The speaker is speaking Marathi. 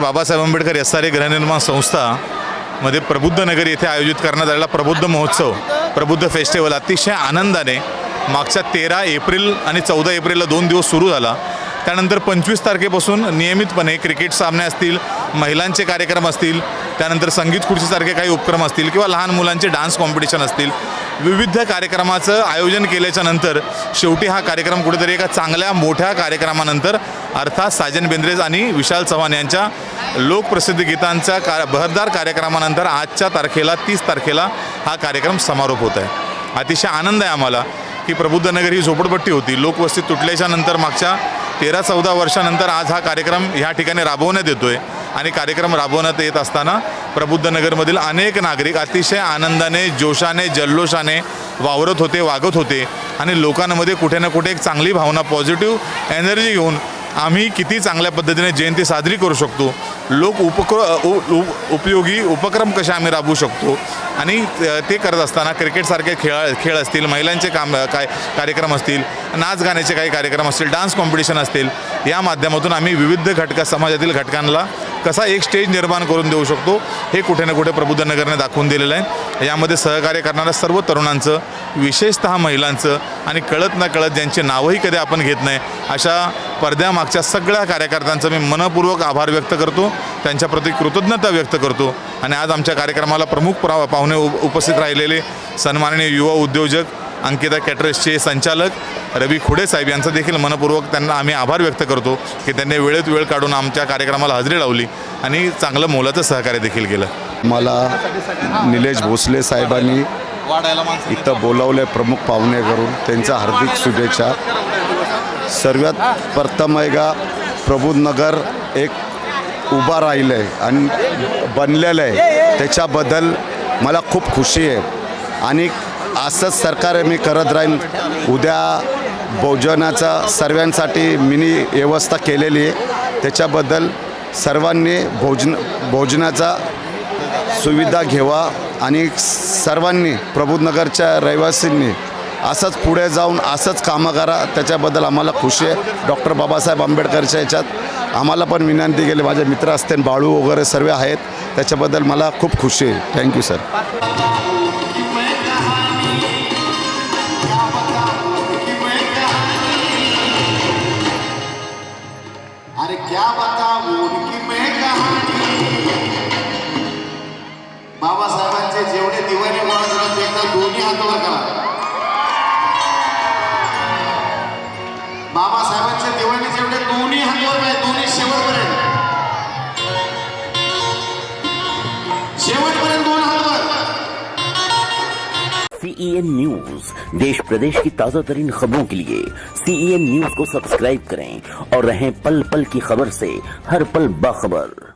बाबासाहेब आंबेडकर SRA गृहनिर्माण संस्था मध्ये प्रबुद्ध नगर येथे आयोजित करण्यात आलेला प्रबुद्ध महोत्सव, प्रबुद्ध फेस्टिवल अतिशय आनंदाने मागच्या 13 एप्रिल आणि 14 एप्रिलला 2 दिवस सुरू झाला. त्यानंतर 25 तारखेपासून नियमितपणे क्रिकेट सामने असतील, महिलांचे कार्यक्रम असतील, त्यानंतर संगीत खुर्चीसारखे काही उपक्रम असतील किंवा लहान मुलांचे डान्स कॉम्पिटिशन असतील, विविध कार्यक्रमाचं आयोजन केल्याच्या नंतर शेवटी हा कार्यक्रम कुठेतरी एका चांगल्या मोठ्या कार्यक्रमानंतर अर्थात साजन बेंद्रे आणि विशाल चव्हाण यांच्या लोकप्रसिद्ध गीतांच्या बहरदार कार्यक्रमानंतर आजच्या तारखेला 30 तारखेला हा कार्यक्रम समारोप होत आहे. अतिशय आनंद आहे आम्हाला की प्रबुद्ध नगर ही झोपडपट्टी होती, लोकवस्ती तुटल्याच्या नंतर मागच्या 13-14 वर्षानंतर आज हा कार्यक्रम ह्या ठिकाणी राबवण्यात येतो आहे. आणि कार्यक्रम राबवण्यात येत असताना प्रबुद्ध नगरमधील अनेक नागरिक अतिशय आनंदाने, जोशाने, जल्लोषाने वावरत होते, वागत होते आणि लोकांमध्ये कुठे ना कुठे एक चांगली भावना, पॉझिटिव्ह एनर्जी घेऊन आम्ही किती चांगल्या पद्धतीने जयंती साजरी करू शकतो, उपयोगी उपक्रम कसे आम्ही राबवू शकतो आणि ते करत असताना क्रिकेटसारखे खेळ असतील, महिलांचे कार्यक्रम असतील, नाच गाण्याचे काही कार्यक्रम असतील, डान्स कॉम्पिटिशन असतील, या माध्यमातून आम्ही विविध समाजातील घटकांना कसा एक स्टेज निर्माण करून देऊ शकतो हे कुठे ना कुठे प्रबुद्ध नगरने दाखवून दिलेलं आहे. यामध्ये सहकार्य करणाऱ्या सर्व तरुणांचं, विशेषतः महिलांचं आणि कळत न कळत ज्यांची नावंही कधी आपण घेत नाही अशा पडद्यामागच्या सगळ्या कार्यकर्त्यांचं मी मनपूर्वक आभार व्यक्त करतो, त्यांच्याप्रती कृतज्ञता व्यक्त करतो. आणि आज आमच्या कार्यक्रमाला प्रमुख पाहुणे उपस्थित राहिलेले सन्माननीय युवा उद्योजक अंकिता कॅटरर्सचे संचालक रवी खुडे साहेब यांचं देखील मनपूर्वक त्यांना आम्ही आभार व्यक्त करतो की त्यांनी वेळेत वेळ काढून आमच्या कार्यक्रमाला हजेरी लावली आणि चांगलं मोलाचं सहकार्य देखील केलं. मला निलेश भोसले साहेबांनी इथं बोलावले प्रमुख पाहुणे करून त्यांचा हार्दिक शुभेच्छा. सर्वात प्रथम आहे प्रबुद्ध नगर एक उभा राहिलं आहे आणि बनलेलं आहे, त्याच्याबद्दल मला खूप खुशी आहे. आणि असंच सरकार मी करत राहीन. उद्या भोजनाचा सर्वांसाठी मिनी व्यवस्था केलेली आहे, त्याच्याबद्दल सर्वांनी भोजनाचा सुविधा घ्यावा आणि सर्वांनी प्रबुद्ध नगरच्या रहिवासींनी असंच पुढे जाऊन असंच कामं करा, त्याच्याबद्दल आम्हाला खुशी आहे. डॉक्टर बाबासाहेब आंबेडकरच्या याच्यात आम्हाला पण विनंती केली, माझे मित्र असतील, बाळू वगैरे सर्व आहेत, त्याच्याबद्दल मला खूप खुशी आहे. Thank you sir. अरे क्या बताऊं उनकी मैं कहानी. बाबासाहेबांचे जेवढे दिवाणी माणूस एकदा दोन्ही हातावर करा. बाबासाहेबांचे दिवाणी जेवढे दोन्ही हातावर आहे, दोन्ही शेवटपर्यंत दोन हातावर. CEN न्यूज, देश प्रदेश की ताजा तरीन खबरों के लिए CEN न्यूज को सब्सक्राइब करें और रहें पल पल की खबर से हर पल बाखबर.